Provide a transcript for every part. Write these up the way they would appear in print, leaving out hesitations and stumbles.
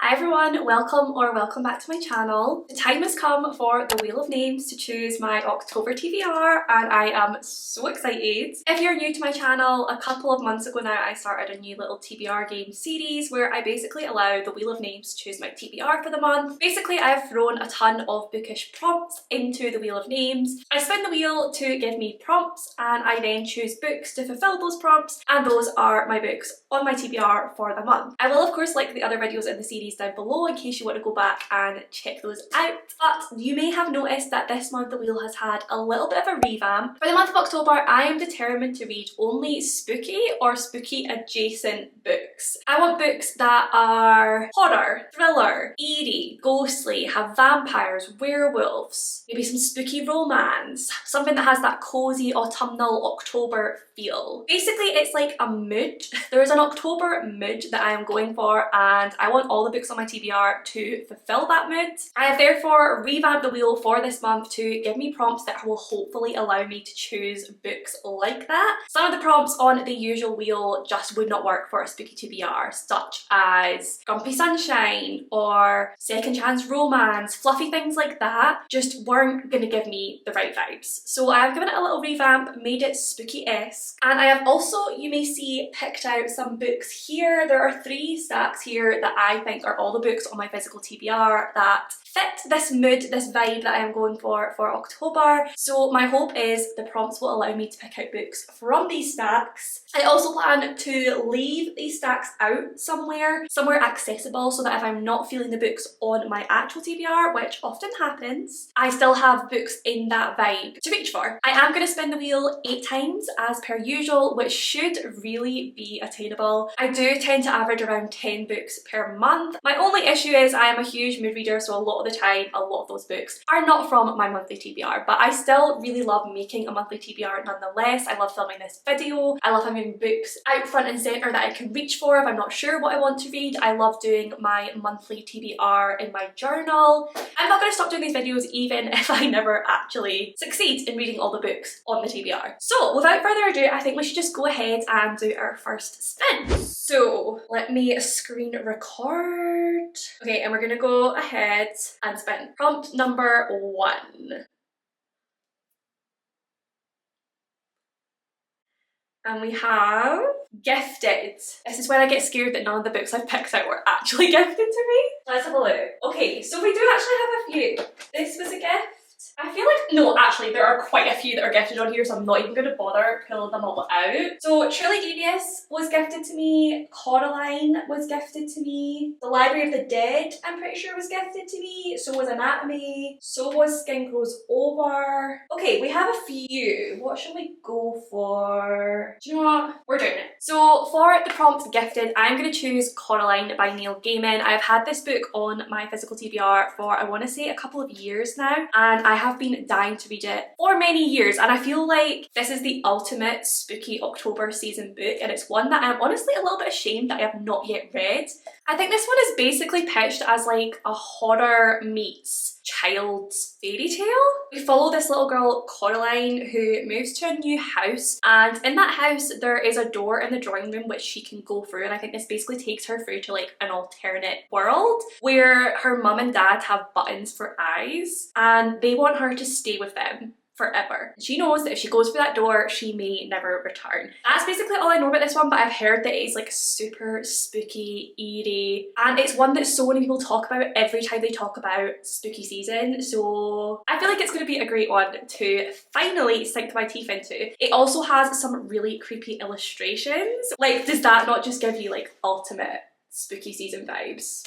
Hi everyone, welcome back to my channel. The time has come for the Wheel of Names to choose my October TBR and I am so excited. If you're new to my channel, a couple of months ago now I started a new little TBR game series where I basically allow the Wheel of Names to choose my TBR for the month. Basically I have thrown a ton of bookish prompts into the Wheel of Names. I spin the wheel to give me prompts and I then choose books to fulfill those prompts, and those are my books on my TBR for the month. I will of course link the other videos in the series down below in case you want to go back and check those out. But you may have noticed that this month the wheel has had a little bit of a revamp. For the month of October, I am determined to read only spooky or spooky adjacent books. I want books that are horror, thriller, eerie, ghostly, have vampires, werewolves, maybe some spooky romance, something that has that cozy autumnal October feel. Basically it's like a mood. There is an October mood that I am going for and I want all the books on my TBR to fulfill that mood. I have therefore revamped the wheel for this month to give me prompts that will hopefully allow me to choose books like that. Some of the prompts on the usual wheel just would not work for a spooky TBR, such as Grumpy Sunshine or Second Chance Romance. Fluffy things like that just weren't going to give me the right vibes. So I have given it a little revamp, made it spooky-esque, and I have also, you may see, picked out some books here. There are 3 stacks here that I think are all the books on my physical TBR that fit this mood, this vibe that I am going for October. So my hope is the prompts will allow me to pick out books from these stacks. I also plan to leave these stacks out somewhere accessible, so that if I'm not feeling the books on my actual TBR, which often happens, I still have books in that vibe to reach for. I am going to spin the wheel 8 times as per usual, which should really be attainable. I do tend to average around 10 books per month. My only issue is I am a huge mood reader, so a lot of the time a lot of those books are not from my monthly TBR, but I still really love making a monthly TBR nonetheless. I love filming this video. I love having books out front and centre that I can reach for if I'm not sure what I want to read. I love doing my monthly TBR in my journal. I'm not going to stop doing these videos even if I never actually succeed in reading all the books on the TBR. So without further ado, I think we should just go ahead and do our first spin. So let me screen record. Okay, and we're going to go ahead and spin. Prompt number 1. And we have gifted. This is when I get scared that none of the books I've picked out were actually gifted to me. Let's have a look. Okay, so we do actually have a few. This was a gift. I feel like, no, actually there are quite a few that are gifted on here, so I'm not even going to bother pulling them all out. So Truly Devious was gifted to me, Coraline was gifted to me, The Library of the Dead I'm pretty sure was gifted to me, so was Anatomy, so was Skin Grows Over. Okay, we have a few. What shall we go for? Do you know what? We're doing it. So for the prompt gifted, I'm going to choose Coraline by Neil Gaiman. I've had this book on my physical TBR for I want to say a couple of years now, and I have been dying to read it for many years, and I feel like this is the ultimate spooky October season book, and it's one that I'm honestly a little bit ashamed that I have not yet read. I think this one is basically pitched as like a horror meets child's fairy tale. We follow this little girl Coraline who moves to a new house, and in that house there is a door in the drawing room which she can go through, and I think this basically takes her through to like an alternate world where her mum and dad have buttons for eyes and they want her to stay with them forever. She knows that if she goes through that door, she may never return. That's basically all I know about this one, but I've heard that it's like super spooky, eerie, and it's one that so many people talk about every time they talk about spooky season, so I feel like it's going to be a great one to finally sink my teeth into. It also has some really creepy illustrations. Like, does that not just give you like ultimate spooky season vibes?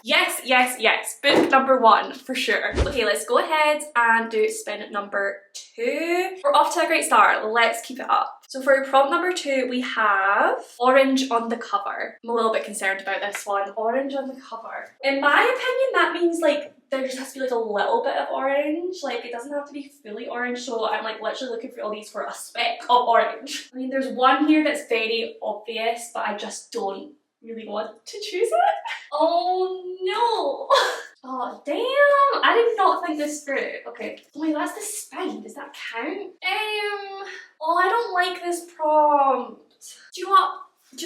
Yes, yes, yes. Book number 1 for sure. Okay, let's go ahead and do spin number 2. We're off to a great start. Let's keep it up. So for prompt number 2, we have orange on the cover. I'm a little bit concerned about this one. Orange on the cover. In my opinion, that means like there just has to be like a little bit of orange. Like it doesn't have to be fully orange. So I'm like literally looking for all these for a speck of orange. I mean, there's one here that's very obvious, but I just don't really want to choose it. Oh no! Oh damn! I did not think this through. Okay. Oh wait, that's the spine. Does that count? Oh, I don't like this prompt. Do you know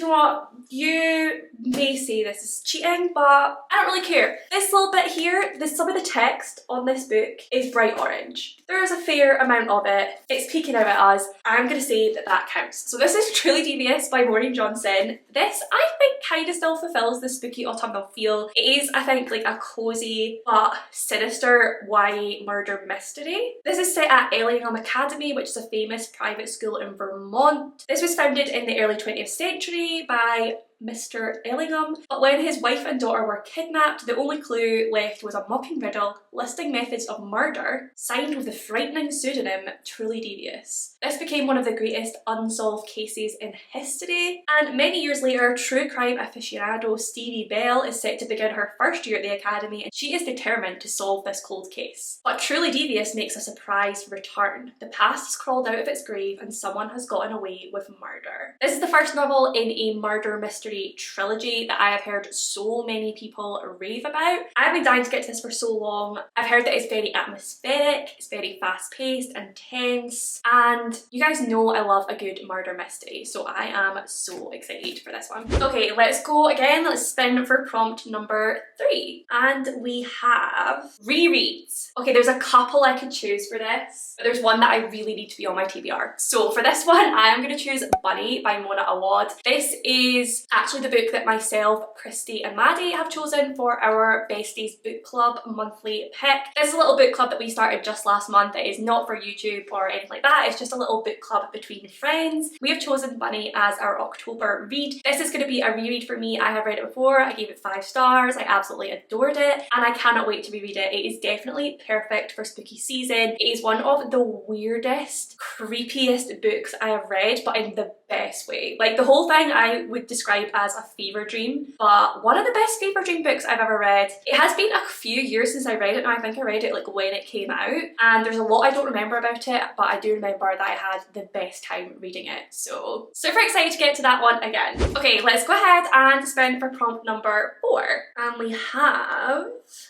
what? You may say this is cheating, but I don't really really cute. This little bit here, some of the text on this book is bright orange. There is a fair amount of it. It's peeking out at us. I'm going to say that that counts. So this is Truly Devious by Maureen Johnson. This, I think, kind of still fulfills the spooky autumnal feel. It is, I think, like a cozy but sinister YA murder mystery. This is set at Ellingham Academy, which is a famous private school in Vermont. This was founded in the early 20th century by Mr. Ellingham, but when his wife and daughter were kidnapped, the only clue left was a mocking riddle listing methods of murder, signed with the frightening pseudonym Truly Devious. This became one of the greatest unsolved cases in history, and many years later, true crime aficionado Stevie Bell is set to begin her first year at the academy, and she is determined to solve this cold case. But Truly Devious makes a surprise return. The past has crawled out of its grave, and someone has gotten away with murder. This is the first novel in a murder mystery trilogy that I have heard so many people rave about. I've been dying to get to this for so long. I've heard that it's very atmospheric, it's very fast-paced and tense, and you guys know I love a good murder mystery, so I am so excited for this one. Okay, let's go again. Let's spin for prompt number 3, and we have rereads. Okay, there's a couple I could choose for this, but there's one that I really need to be on my TBR. So for this one, I am going to choose Bunny by Mona Awad. This is actually the book that myself, Christy and Maddie have chosen for our Besties Book Club monthly pick. This is a little book club that we started just last month. It is not for YouTube or anything like that. It's just a little book club between friends. We have chosen Bunny as our October read. This is going to be a reread for me. I have read it before. I gave it 5 stars. I absolutely adored it, and I cannot wait to reread it. It is definitely perfect for spooky season. It is one of the weirdest, creepiest books I have read, but in the best way. Like, the whole thing I would describe as a fever dream, but one of the best fever dream books I've ever read. It has been a few years since I read it now. I think I read it like when it came out, and there's a lot I don't remember about it, but I do remember that I had the best time reading it, so super excited to get to that one again. Okay, let's go ahead and spin for prompt number 4, and we have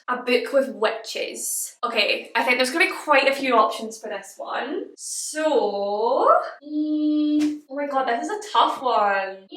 a book with witches. Okay, I think there's gonna be quite a few options for this one, so oh my god, this is a tough one.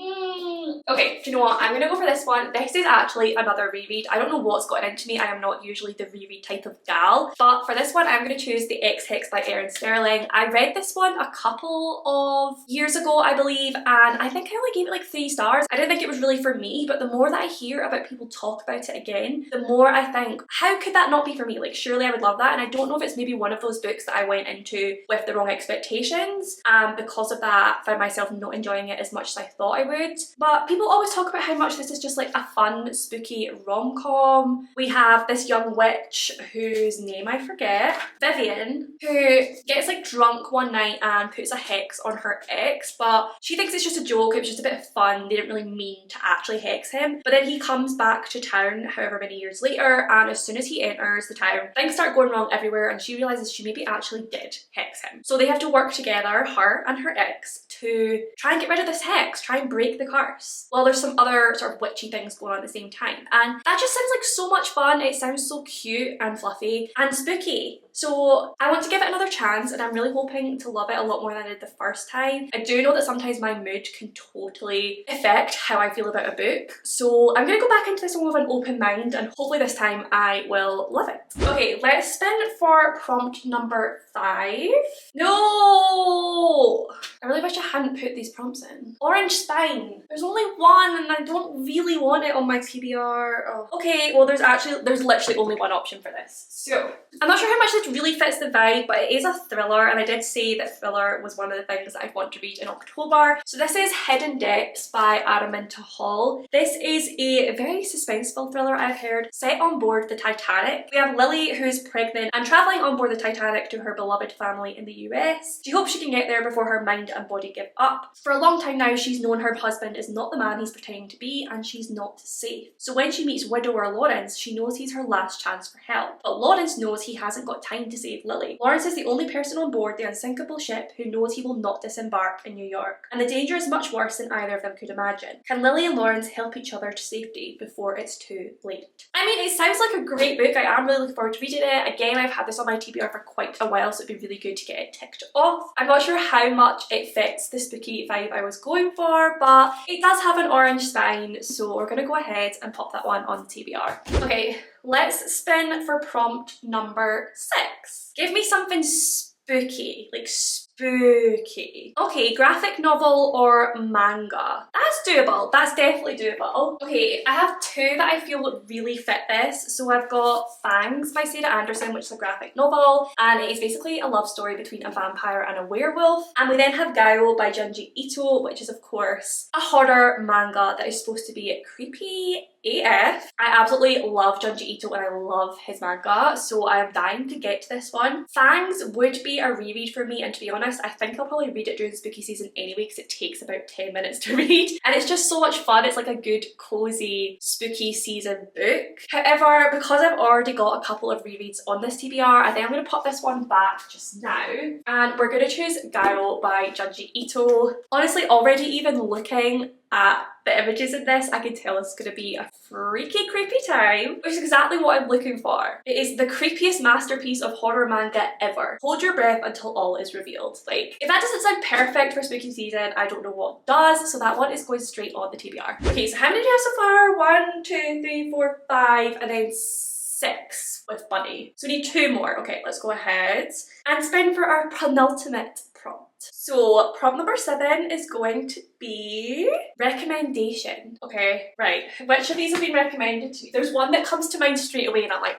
Okay, do you know what? I'm gonna go for this one. This is actually another reread. I don't know what's gotten into me. I am not usually the reread type of gal, but for this one, I'm gonna choose The Ex-Hex by Erin Sterling. I read this one a couple of years ago, I believe, and I think I only gave it like 3 stars. I didn't think it was really for me, but the more that I hear about people talk about it again, the more I think, how could that not be for me? Like, surely I would love that. And I don't know if it's maybe one of those books that I went into with the wrong expectations, and because of that, found myself not enjoying it as much as I thought I would. But people always talk about how much this is just like a fun, spooky rom-com. We have this young witch whose name I forget, Vivian, who gets like drunk one night and puts a hex on her ex, but she thinks it's just a joke, it was just a bit of fun, they didn't really mean to actually hex him. But then he comes back to town however many years later, and as soon as he enters the town, things start going wrong everywhere, and she realises she maybe actually did hex him. So they have to work together, her and her ex, to try and get rid of this hex, try and break the curse. Well, there's some other sort of witchy things going on at the same time, and that just sounds like so much fun. It sounds so cute and fluffy and spooky. So I want to give it another chance, and I'm really hoping to love it a lot more than I did the first time. I do know that sometimes my mood can totally affect how I feel about a book, so I'm gonna go back into this one with an open mind, and hopefully this time I will love it. Okay, let's spin for prompt number 5. No! I really wish I hadn't put these prompts in. Orange Spine. There's only one, and I don't really want it on my TBR. Oh. Okay, well there's literally only one option for this. So, I'm not sure how much this really fits the vibe, but it is a thriller, and I did say that thriller was one of the things that I want to read in October. So this is Hidden Depths by Araminta Hall. This is a very suspenseful thriller, I've heard, set on board the Titanic. We have Lily, who's pregnant and travelling on board the Titanic to her beloved family in the US. She hopes she can get there before her mind and body give up. For a long time now, she's known her husband is not the man he's pretending to be, and she's not safe. So when she meets widower Lawrence, she knows he's her last chance for help. But Lawrence knows he hasn't got time to save Lily. Lawrence is the only person on board the unsinkable ship who knows he will not disembark in New York, and the danger is much worse than either of them could imagine. Can Lily and Lawrence help each other to safety before it's too late? I mean, it sounds sounds like a great book. I am really looking forward to reading it. Again, I've had this on my TBR for quite a while, so it'd be really good to get it ticked off. I'm not sure how much it fits the spooky vibe I was going for, but it does have an orange spine, so we're gonna go ahead and pop that one on the TBR. Okay, let's spin for prompt number 6. Give me something spooky, like spooky. Okay, graphic novel or manga. That's doable. That's definitely doable. Okay, I have 2 that I feel would really fit this. So I've got Fangs by Sarah Anderson, which is a graphic novel, and it is basically a love story between a vampire and a werewolf. And we then have Gao by Junji Ito, which is of course a horror manga that is supposed to be creepy AF. I absolutely love Junji Ito and I love his manga, so I am dying to get to this one. Fangs would be a reread for me, and to be honest, I think I'll probably read it during the spooky season anyway because it takes about 10 minutes to read and it's just so much fun. It's like a good cozy spooky season book. However, because I've already got a couple of rereads on this TBR, I think I'm going to pop this one back just now and we're going to choose Gao by Junji Ito. Honestly, already even looking at the images in this, I can tell it's going to be a freaky creepy time, which is exactly what I'm looking for. It is the creepiest masterpiece of horror manga ever. Hold your breath until all is revealed. Like, if that doesn't sound perfect for spooky season, I don't know what does, so that one is going straight on the TBR. Okay, so how many do you have so far? 1, 2, 3, 4, 5, and then 6 with Bunny. So we need 2 more. Okay, let's go ahead and spin for our penultimate prompt. So prompt number 7 is going to be recommendation. Okay, right. Which of these have been recommended to me? There's one that comes to mind straight away and I'm like,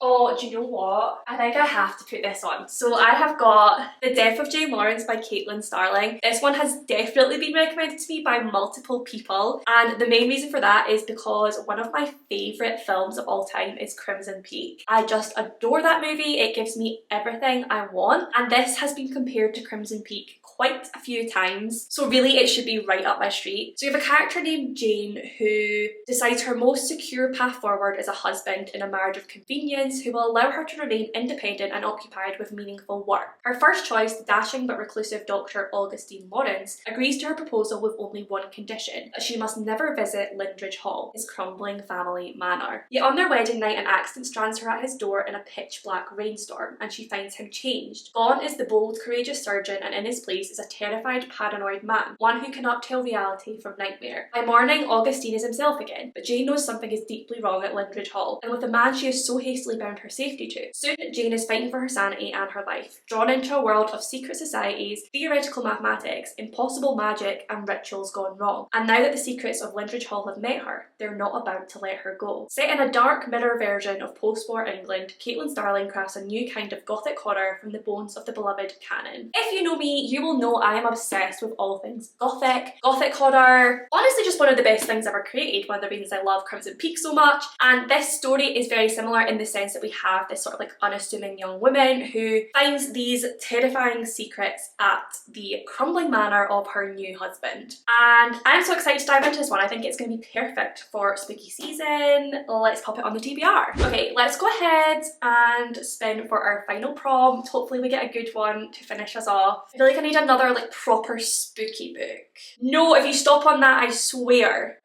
oh, do you know what? I think I have to put this on. So I have got The Death of Jane Lawrence by Caitlin Starling. This one has definitely been recommended to me by multiple people, and the main reason for that is because one of my favourite films of all time is Crimson Peak. I just adore that movie. It gives me everything I want, and this has been compared to Crimson Peak quite a few times, so really it should be right up my street. So you have a character named Jane who decides her most secure path forward is a husband in a marriage of convenience who will allow her to remain independent and occupied with meaningful work. Her first choice, the dashing but reclusive Dr. Augustine Lawrence, agrees to her proposal with only one condition, that she must never visit Lindridge Hall, his crumbling family manor. Yet on their wedding night, an accident strands her at his door in a pitch black rainstorm, and she finds him changed. Gone is the bold, courageous surgeon, and in his place is a terrified, paranoid man, one who cannot tell reality from nightmare. By morning, Augustine is himself again, but Jane knows something is deeply wrong at Lindridge Hall, and with the man she has so hastily bound her safety to. Soon, Jane is fighting for her sanity and her life, drawn into a world of secret societies, theoretical mathematics, impossible magic, and rituals gone wrong. And now that the secrets of Lindridge Hall have met her, they're not about to let her go. Set in a dark mirror version of post-war England, Caitlin Starling crafts a new kind of gothic horror from the bones of the beloved canon. If you know me, you will know I am obsessed with all things gothic horror. Honestly, just one of the best things ever created, one of the reasons I love Crimson Peak so much. And this story is very similar in the sense that we have this sort of like unassuming young woman who finds these terrifying secrets at the crumbling manor of her new husband. And I'm so excited to dive into this one. I think it's going to be perfect for spooky season. Let's pop it on the TBR. Okay, let's go ahead and spin for our final prompt. Hopefully we get a good one to finish us off. I feel like I need another like proper spooky book. No, if you stop on that, I swear.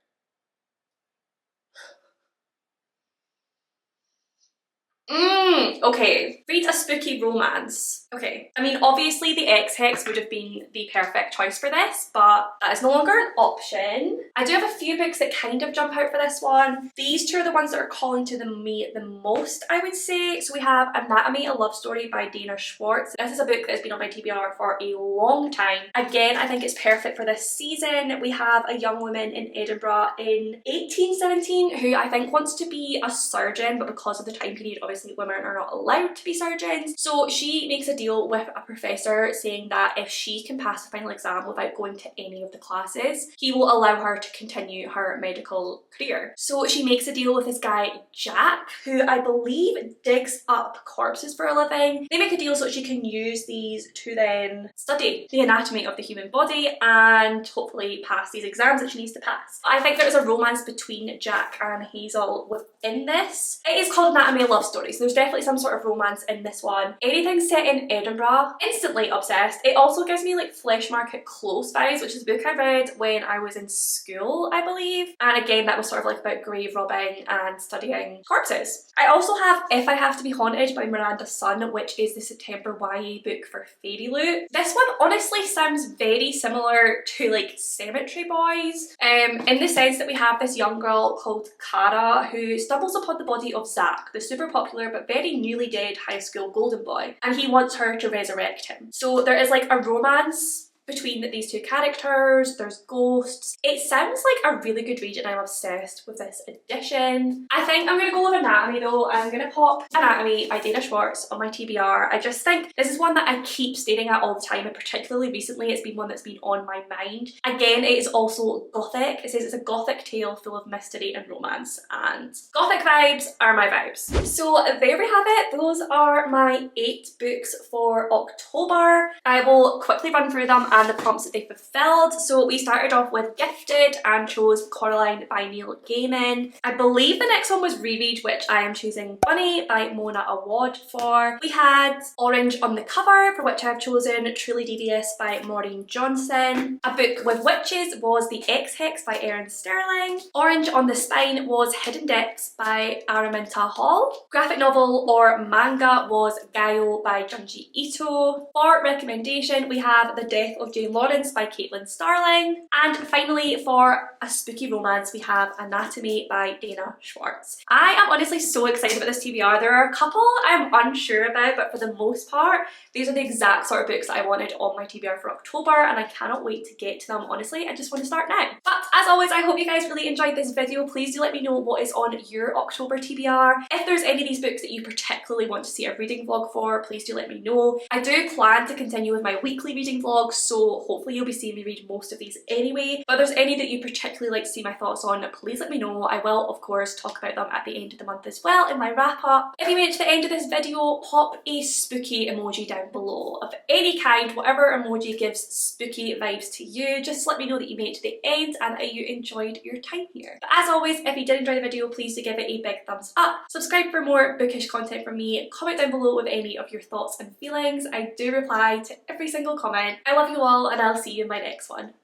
Okay, read a spooky romance. Okay, I mean obviously the X-Hex would have been the perfect choice for this, but that is no longer an option. I do have a few books that kind of jump out for this one. These 2 are the ones that are calling to me the most, I would say. So we have Anatomy, a Love Story by Dana Schwartz. This is a book that's been on my TBR for a long time. Again, I think it's perfect for this season. We have a young woman in Edinburgh in 1817 who I think wants to be a surgeon, but because of the time period, obviously women are not allowed to be surgeons. So she makes a deal with a professor saying that if she can pass the final exam without going to any of the classes, he will allow her to continue her medical career. So she makes a deal with this guy Jack, who I believe digs up corpses for a living. They make a deal so she can use these to then study the anatomy of the human body and hopefully pass these exams that she needs to pass. I think there's a romance between Jack and Hazel within this. It is called Anatomy, a Love Story, so there's definitely some sort of romance in this one. Anything set in Edinburgh, instantly obsessed. It also gives me like Flesh Market Close vibes, which is a book I read when I was in school, I believe. And again, that was sort of like about grave robbing and studying corpses. I also have If I Have to Be Haunted by Miranda Sun, which is the September YA book for Fairy Loot. This one honestly sounds very similar to like Cemetery Boys, in the sense that we have this young girl called Cara who stumbles upon the body of Zach, the super popular but very newly dead high school golden boy, and he wants her to resurrect him. So there is like a romance between these two characters, there's ghosts. It sounds like a really good read and I'm obsessed with this edition. I think I'm going to go with Anatomy though. I'm going to pop Anatomy by Dana Schwartz on my TBR. I just think this is one that I keep staring at all the time, and particularly recently it's been one that's been on my mind. Again, it is also gothic. It says it's a gothic tale full of mystery and romance, and gothic vibes are my vibes. So there we have it. Those are my 8 books for October. I will quickly run through them and the prompts that they fulfilled. So we started off with Gifted and chose Coraline by Neil Gaiman. I believe the next one was Reread, which I am choosing Bunny by Mona Awad for. We had Orange on the Cover, for which I've chosen Truly Devious by Maureen Johnson. A book with witches was The Ex-Hex by Erin Sterling. Orange on the Spine was Hidden Depths by Araminta Hall. Graphic novel or manga was Gaio by Junji Ito. For recommendation, we have The Death of Jane Lawrence by Caitlin Starling. And finally, for a spooky romance, we have Anatomy by Dana Schwartz. I am honestly so excited about this TBR. There are a couple I'm unsure about, but for the most part, these are the exact sort of books that I wanted on my TBR for October, and I cannot wait to get to them. Honestly, I just want to start now. But as always, I hope you guys really enjoyed this video. Please do let me know what is on your October TBR. If there's any of these books that you particularly want to see a reading vlog for, please do let me know. I do plan to continue with my weekly reading vlogs, so hopefully you'll be seeing me read most of these anyway. But if there's any that you particularly like to see my thoughts on, please let me know. I will of course talk about them at the end of the month as well in my wrap up. If you made it to the end of this video, pop a spooky emoji down below of any kind, whatever emoji gives spooky vibes to you. Just let me know that you made it to the end and that you enjoyed your time here. But as always, if you did enjoy the video, please do give it a big thumbs up. Subscribe for more bookish content from me. Comment down below with any of your thoughts and feelings. I do reply to every single comment. I love you all, and I'll see you in my next one.